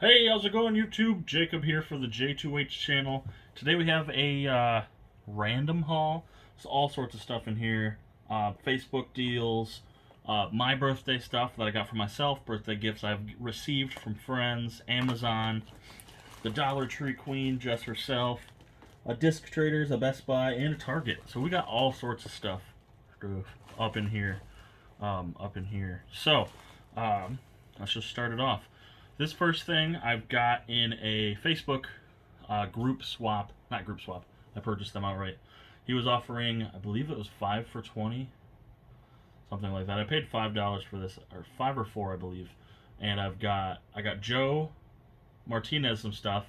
Hey, how's it going, YouTube? Jacob here for the J2H channel. Today we have a random haul. There's all sorts of stuff in here. Facebook deals, my birthday stuff that I got for myself, birthday gifts I've received from friends, Amazon, the Dollar Tree Queen just herself, a Disc Traders, a Best Buy, and a Target. So we got all sorts of stuff up in here. So, let's just start it off. This first thing I've got in a Facebook group swap, not group swap. I purchased them outright. He was offering, I believe it was 5 for 20, something like that. I paid $5 for this, or 5 or 4, I believe. And I got Joe Martinez some stuff.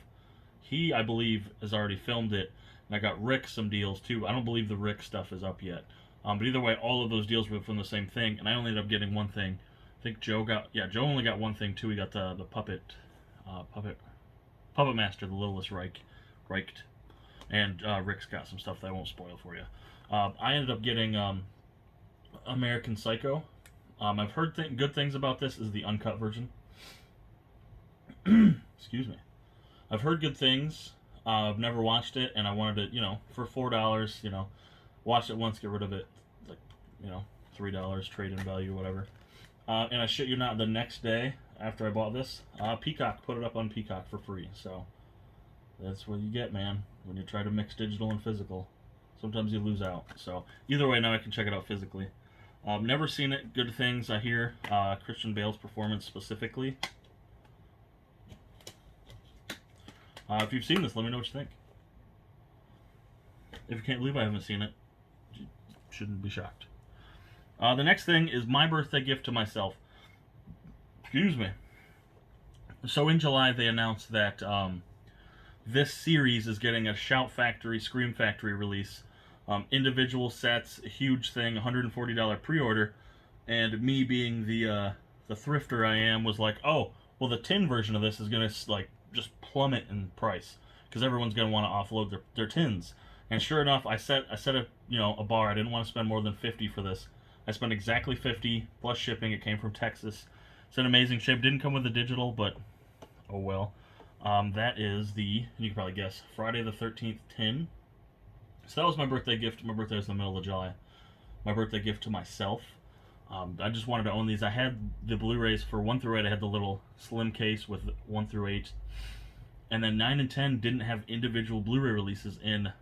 He, I believe, has already filmed it. And I got Rick some deals too. I don't believe the Rick stuff is up yet. But either way, all of those deals were from the same thing, and I only ended up getting one thing. I think Joe only got one thing too. He got the puppet master, the littlest Reicht, and Rick's got some stuff that I won't spoil for you. I ended up getting American Psycho. I've heard good things about this. Is the uncut version. Excuse me. I've heard good things. I've never watched it, and I wanted to, for $4, watch it once, get rid of it, like, $3 trade in value, whatever. And I shit you not, the next day after I bought this, Peacock put it up on Peacock for free. So that's what you get, man, when you try to mix digital and physical. Sometimes you lose out. So either way, now I can check it out physically. Never seen it. Good things I hear. Christian Bale's performance specifically. If you've seen this, let me know what you think. If you can't believe I haven't seen it, you shouldn't be shocked. The next thing is my birthday gift to myself. Excuse me. So in July, they announced that this series is getting a Shout Factory, Scream Factory release. Individual sets, a huge thing, $140 pre-order. And me being the thrifter I am, was like, oh, well, the tin version of this is going to just plummet in price because everyone's going to want to offload their tins. And sure enough, I set a bar. I didn't want to spend more than $50 for this. I spent exactly $50 plus shipping. It came from Texas. It's in amazing shape. Didn't come with the digital, but oh well. That is you can probably guess, Friday the 13th tin. So that was my birthday gift. My birthday was in the middle of July. My birthday gift to myself. I just wanted to own these. I had the Blu-rays for 1 through 8. I had the little slim case with 1 through 8. And then 9 and 10 didn't have individual Blu-ray releases in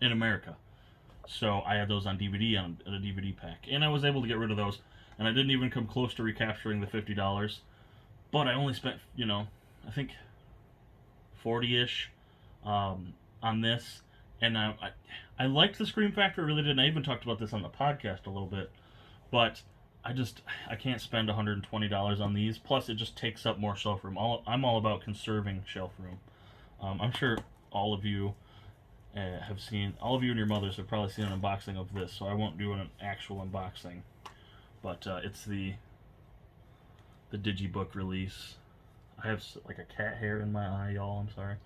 America. So I had those on DVD on a DVD pack, and I was able to get rid of those. And I didn't even come close to recapturing the $50, but I only spent, I think 40-ish on this. And I liked the Scream Factor, I really did. And I even talked about this on the podcast a little bit, but I can't spend $120 on these. Plus, it just takes up more shelf room. I'm all about conserving shelf room. I'm sure all of you all of you and your mothers have probably seen an unboxing of this, so I won't do an actual unboxing. But it's the Digibook release. I have like a cat hair in my eye, y'all. I'm sorry.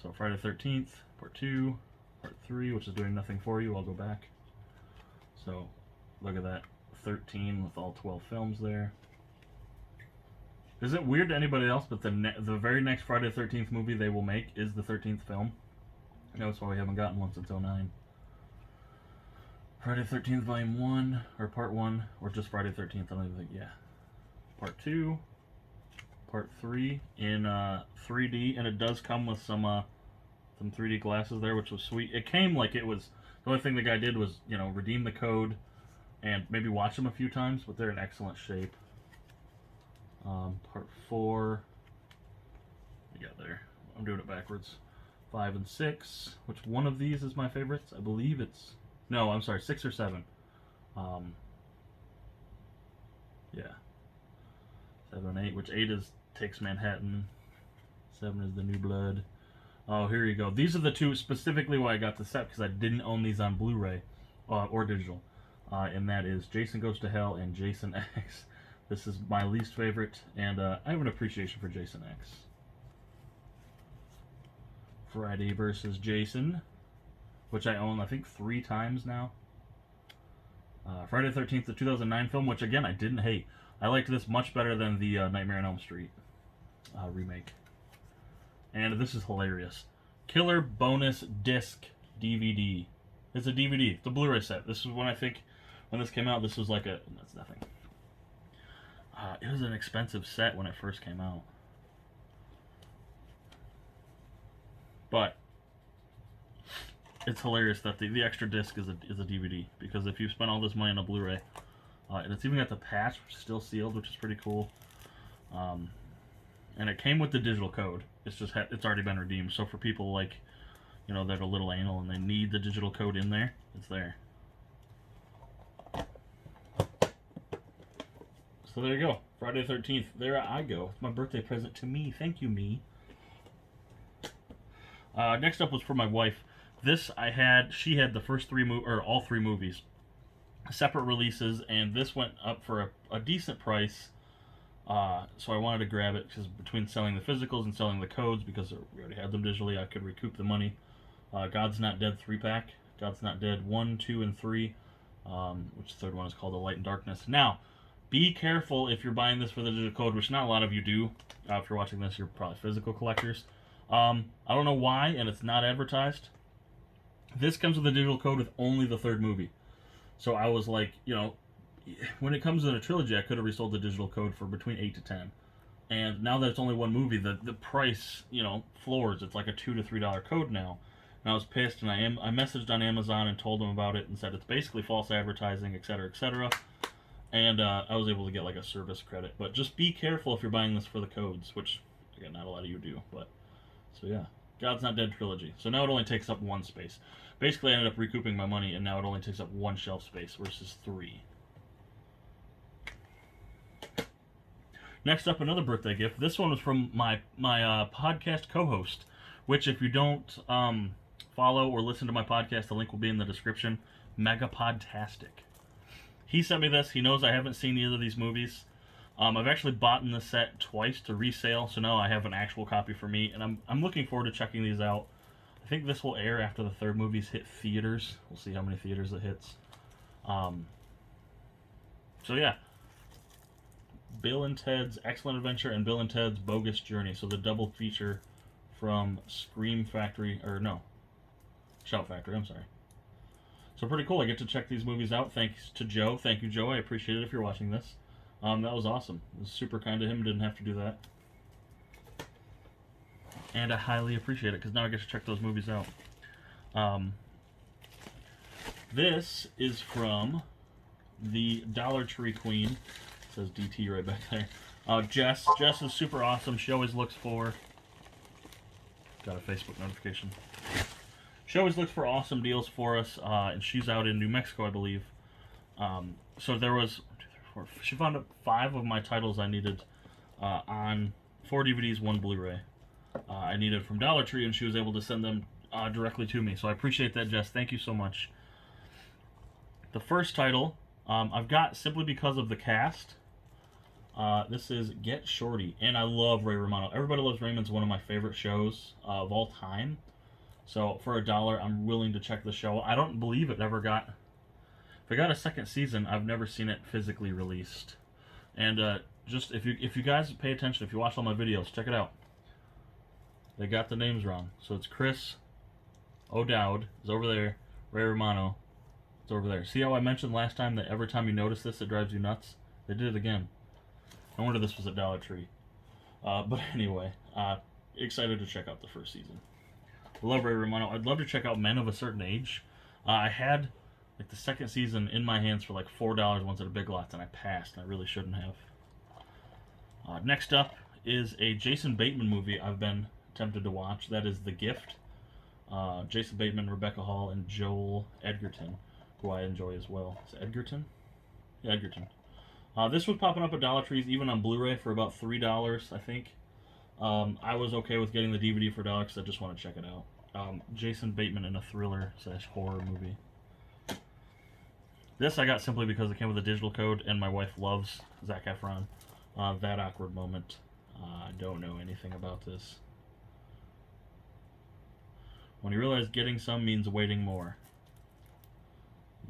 So Friday the 13th, part 2, part 3, which is doing nothing for you. I'll go back. So look at that, 13 with all 12 films there. Is it weird to anybody else, but the very next Friday the 13th movie they will make is the 13th film? That's why we haven't gotten one since 2009. Friday the 13th Volume 1, or Part 1, or just Friday the 13th, I don't even think, yeah. Part 2, Part 3 in 3D, and it does come with some 3D glasses there, which was sweet. It came like it was, the only thing the guy did was, redeem the code and maybe watch them a few times, but they're in excellent shape. Part 4, we got there. I'm doing it backwards. 5 and 6. Which one of these is my favorites? I believe it's... No, I'm sorry, 6 or 7. Yeah. 7 and 8, which 8 takes Manhattan. 7 is the New Blood. Oh, here you go. These are the two specifically why I got the set, because I didn't own these on Blu-ray or digital. And that is Jason Goes to Hell and Jason X. This is my least favorite, and I have an appreciation for Jason X. Friday versus Jason, which I own, I think, 3 times now. Friday the 13th, the 2009 film, which, again, I didn't hate. I liked this much better than the Nightmare on Elm Street remake. And this is hilarious. Killer bonus disc DVD. It's a DVD. It's a Blu-ray set. This is when I think when this came out. This was like a that's nothing. It was an expensive set when it first came out. But it's hilarious that the extra disc is a DVD, because if you spent all this money on a Blu-ray, and it's even got the patch, which is still sealed, which is pretty cool. And it came with the digital code. It's just it's already been redeemed. So for people like, you know, that are a little anal and they need the digital code in there, it's there. So there you go. Friday the 13th. There I go. It's my birthday present to me. Thank you, me. Next up was for my wife. This she had the first all three movies, separate releases, and this went up for a decent price. So I wanted to grab it because between selling the physicals and selling the codes, because we already had them digitally, I could recoup the money. God's Not Dead 3-pack. God's Not Dead 1, 2, and 3, which the third one is called The Light and Darkness. Now, be careful if you're buying this for the digital code, which not a lot of you do. If you're watching this, you're probably physical collectors. I don't know why, and it's not advertised. This comes with a digital code with only the third movie. So I was like, you know, when it comes to a trilogy, I could have resold the digital code for between 8 to 10. And now that it's only one movie, the price, you know, floors. It's like a $2 to $3 code now. And I was pissed, and I messaged on Amazon and told them about it and said it's basically false advertising, etc., etc. And I was able to get like a service credit. But just be careful if you're buying this for the codes, which, again, not a lot of you do. But so yeah, God's Not Dead Trilogy. So now it only takes up one space. Basically, I ended up recouping my money, and now it only takes up one shelf space versus 3. Next up, another birthday gift. This one was from my podcast co-host, which if you don't follow or listen to my podcast, the link will be in the description. Megapodtastic. He sent me this. He knows I haven't seen either of these movies. I've actually bought the set twice to resale, so now I have an actual copy for me, and I'm looking forward to checking these out. I think this will air after the third movie's hit theaters. We'll see how many theaters it hits. So yeah. Bill and Ted's Excellent Adventure and Bill and Ted's Bogus Journey. So the double feature from Shout Factory, I'm sorry. So pretty cool. I get to check these movies out. Thanks to Joe. Thank you, Joe. I appreciate it if you're watching this. That was awesome. It was super kind of him. Didn't have to do that. And I highly appreciate it because now I get to check those movies out. This is from the Dollar Tree Queen. It says DT right back there. Jess. Jess is super awesome. She always looks for... Got a Facebook notification. She always looks for awesome deals for us, and she's out in New Mexico, I believe. So there was... 1, 2, 3, 4. She found 5 of my titles I needed on 4 DVDs, 1 Blu-ray. I needed from Dollar Tree, and she was able to send them directly to me. So I appreciate that, Jess. Thank you so much. The first title I've got simply because of the cast. This is Get Shorty, and I love Ray Romano. Everybody Loves Raymond's one of my favorite shows of all time. So for $1, I'm willing to check the show. I don't believe it ever got... If it got a second season, I've never seen it physically released. And just if you guys pay attention, if you watch all my videos, check it out. They got the names wrong. So it's Chris O'Dowd is over there. Ray Romano is over there. See how I mentioned last time that every time you notice this, it drives you nuts? They did it again. No wonder this was at Dollar Tree. But anyway, excited to check out the first season. Love Ray Romano. I'd love to check out Men of a Certain Age. I had like the second season in my hands for like $4 once at a Big Lots, and I passed, and I really shouldn't have. Next up is a Jason Bateman movie I've been tempted to watch. That is The Gift. Jason Bateman, Rebecca Hall, and Joel Edgerton, who I enjoy as well. Is it Edgerton? Yeah, Edgerton. This was popping up at Dollar Trees, even on Blu-ray, for about $3, I think. I was okay with getting the DVD for $1 because I just want to check it out. Jason Bateman in a thriller/horror movie. This I got simply because it came with a digital code, and my wife loves Zac Efron. That awkward moment. I don't know anything about this. When you realize getting some means waiting more.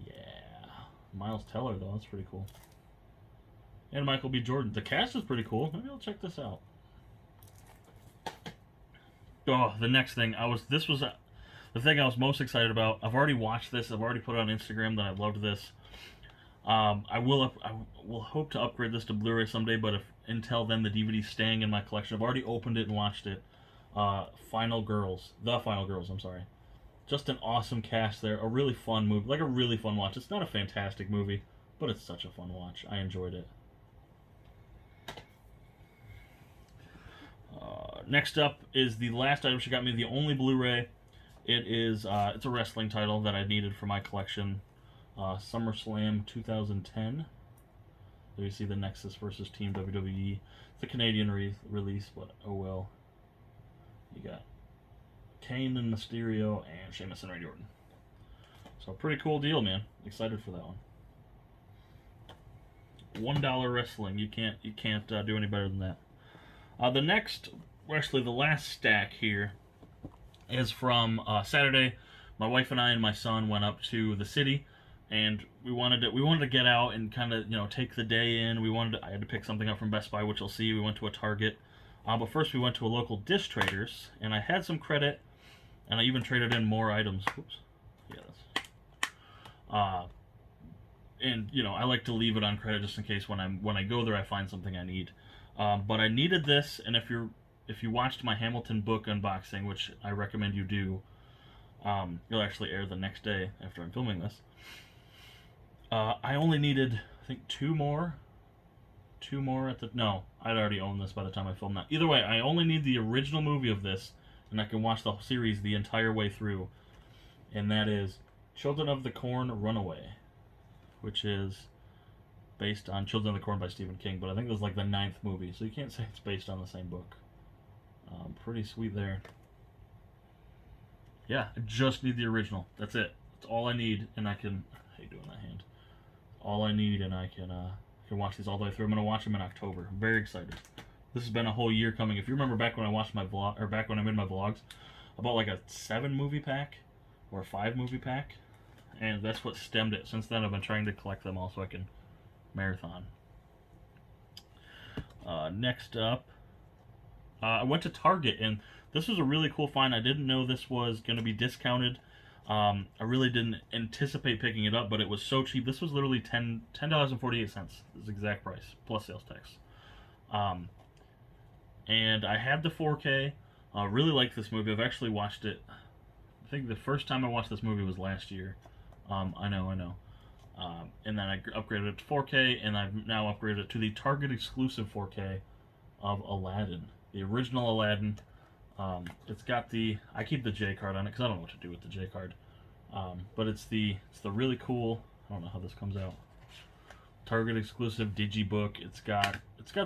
Yeah. Miles Teller, though. That's pretty cool. and Michael B. Jordan. The cast is pretty cool. Maybe I'll check this out. Oh, the next thing this was the thing I was most excited about. I've already watched this. I've already put it on Instagram that I loved this. I will hope to upgrade this to Blu-ray someday, but until then, the DVD's staying in my collection. I've already opened it and watched it. The Final Girls. I'm sorry. Just an awesome cast there. A really fun movie, like a really fun watch. It's not a fantastic movie, but it's such a fun watch. I enjoyed it. Next up is the last item she got me, the only Blu-ray. It is it's a wrestling title that I needed for my collection. SummerSlam 2010. There you see the Nexus versus Team WWE. It's a Canadian release, but oh well. You got Kane and Mysterio and Sheamus and Randy Orton. So pretty cool deal, man. Excited for that one. $1 wrestling. You can't do any better than that. The last stack here is from Saturday. My wife and I and my son went up to the city, and we wanted to get out and kind of take the day in. I had to pick something up from Best Buy, which you'll see. We went to a Target, but first we went to a local Dish Traders, and I had some credit, and I even traded in more items. Oops, yeah. And I like to leave it on credit just in case when I go there I find something I need. But I needed this, and if you watched my Hamilton book unboxing, which I recommend you do, it'll actually air the next day after I'm filming this. I only needed, I think, two more no, I'd already owned this by the time I filmed that. Either way, I only need the original movie of this, and I can watch the series the entire way through, and that is Children of the Corn Runaway, which is based on Children of the Corn by Stephen King, but I think it was like the 9th movie, so you can't say it's based on the same book. Pretty sweet there. Yeah, I just need the original. That's it. That's all I need, and I can... I hate doing that hand. All I need, and I can watch these all the way through. I'm going to watch them in October. I'm very excited. This has been a whole year coming. If you remember back when I watched my vlog, or back when I made my vlogs, I bought like a 7-movie pack, or a 5-movie pack, and that's what stemmed it. Since then, I've been trying to collect them all so I can marathon. Next up, I went to Target, and this was a really cool find. I didn't know this was going to be discounted. I really didn't anticipate picking it up, but it was so cheap. This was literally $10.48. This exact price, plus sales tax. And I had the 4K. I really like this movie. I've actually watched it. I think the first time I watched this movie was last year. I know. And then I upgraded it to 4K, and I've now upgraded it to the Target exclusive 4K of Aladdin, the original Aladdin. It's got I keep the J card on it because I don't know what to do with the J card. But it's the really cool. I don't know how this comes out. Target exclusive digibook. It's got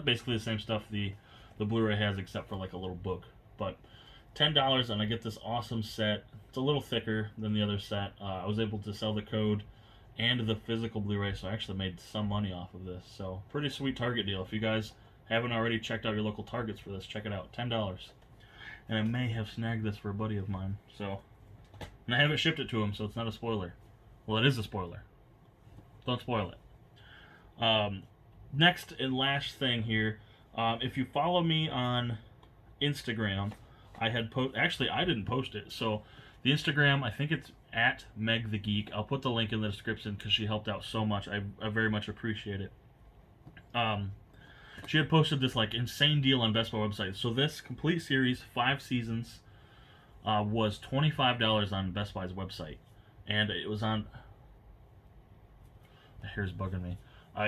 basically the same stuff the Blu-ray has, except for like a little book. But $10, and I get this awesome set. It's a little thicker than the other set. I was able to sell the code and the physical Blu-ray, so I actually made some money off of this. So pretty sweet Target deal. If you guys haven't already checked out your local Targets for this, check it out. $10. And I may have snagged this for a buddy of mine. So, and I haven't shipped it to him, so it's not a spoiler. Well, it is a spoiler. Don't spoil it. Next and last thing here. If you follow me on Instagram, I didn't post it. So the Instagram, I think it's at Meg the Geek. I'll put the link in the description because she helped out so much. I very much appreciate it. She had posted this like insane deal on Best Buy website. So this complete series, 5 seasons, was $25 on Best Buy's website, and it was on. The hair's bugging me.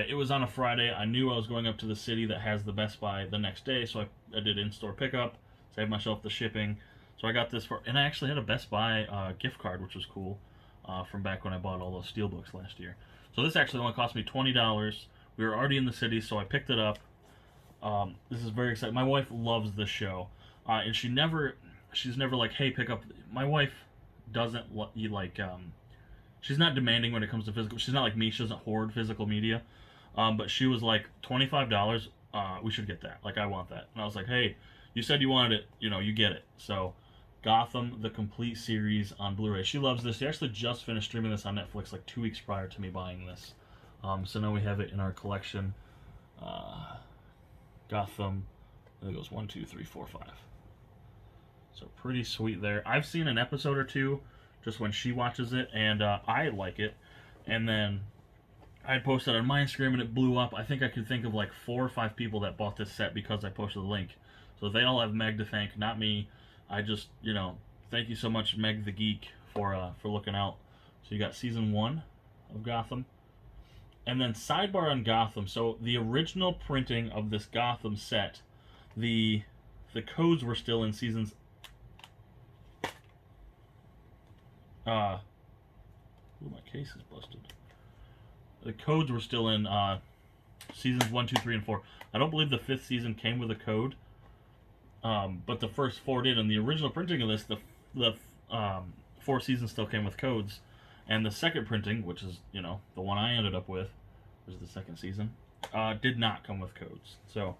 It was on a Friday. I knew I was going up to the city that has the Best Buy the next day, so I did in-store pickup, saved myself the shipping. So I got this and I actually had a Best Buy gift card, which was cool, from back when I bought all those steelbooks last year. So this actually only cost me $20. We were already in the city, so I picked it up. This is very exciting. My wife loves this show, and she's never like, hey, pick up. My wife doesn't she's not demanding when it comes to physical. She's not like me. She doesn't hoard physical media. But she was like, $25. We should get that. Like, I want that. And I was like, hey, you said you wanted it. You get it. So, Gotham, the complete series on Blu-ray. She loves this. She actually just finished streaming this on Netflix like 2 weeks prior to me buying this. So now we have it in our collection. Gotham. It goes 1, 2, 3, 4, 5. So pretty sweet there. I've seen an episode or two just when she watches it, and I like it. And then I had posted on my Instagram, and it blew up. I think I could think of like 4 or 5 people that bought this set because I posted the link. So they all have Meg to thank, not me. I just, thank you so much, Meg the Geek, for looking out. So you got season 1 of Gotham. And then sidebar on Gotham. So the original printing of this Gotham set, the codes were still in seasons. My case is busted. The codes were still in seasons 1, 2, 3, and 4. I don't believe the 5th season came with a code, but the first 4 did. And the original printing of this, the 4 seasons still came with codes, and the second printing, which is the one I ended up with, was the second season, did not come with codes. So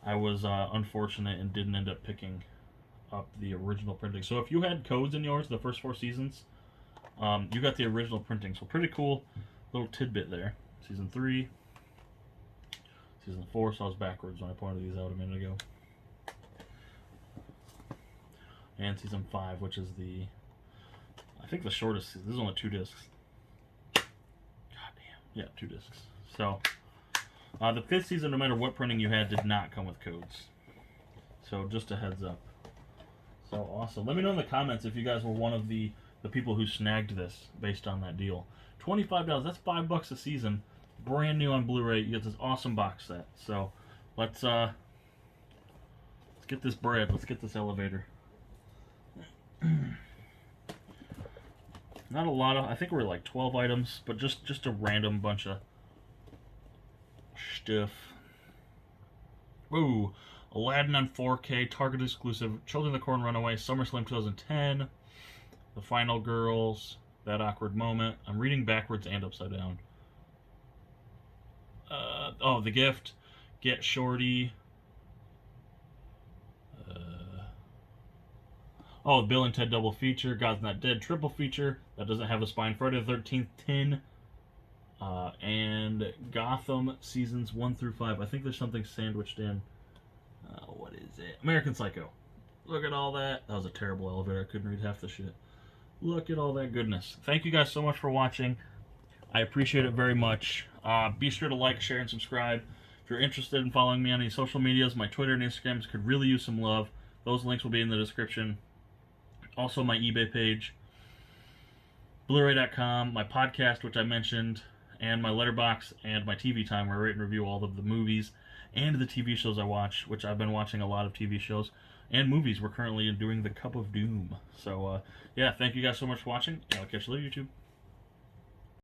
I was unfortunate and didn't end up picking up the original printing. So if you had codes in yours, the first 4 seasons, you got the original printing. So pretty cool little tidbit there. Season 3, season 4, so I was backwards when I pointed these out a minute ago. And season 5, which is I think the shortest. This is only 2 discs. God damn. Yeah, 2 discs. So the 5th season, no matter what printing you had, did not come with codes. So just a heads up. So awesome. Let me know in the comments if you guys were one of the people who snagged this based on that deal. $25, that's $5 a season. Brand new on Blu-ray. You get this awesome box set. So let's get this bread. Let's get this elevator. Not a lot of, I think we're like 12 items, but just a random bunch of stuff. Ooh, Aladdin on 4K, Target exclusive, Children of the Corn Runaway, SummerSlam 2010, The Final Girls, That Awkward Moment. I'm reading backwards and upside down. The Gift, Get Shorty. Bill and Ted double feature, God's Not Dead triple feature. That doesn't have a spine. Friday the 13th tin. And Gotham seasons 1 through 5. I think there's something sandwiched in. What is it? American Psycho. Look at all that. That was a terrible elevator. I couldn't read half the shit. Look at all that goodness. Thank you guys so much for watching. I appreciate it very much. Be sure to like, share, and subscribe. If you're interested in following me on any social medias, my Twitter and Instagrams could really use some love. Those links will be in the description. Also my eBay page, Blu-ray.com, my podcast, which I mentioned, and my Letterboxd, and my TV Time, where I rate and review all of the movies and the TV shows I watch, which I've been watching a lot of TV shows and movies. We're currently doing The Cup of Doom. So, yeah, thank you guys so much for watching, and I'll catch you later, YouTube.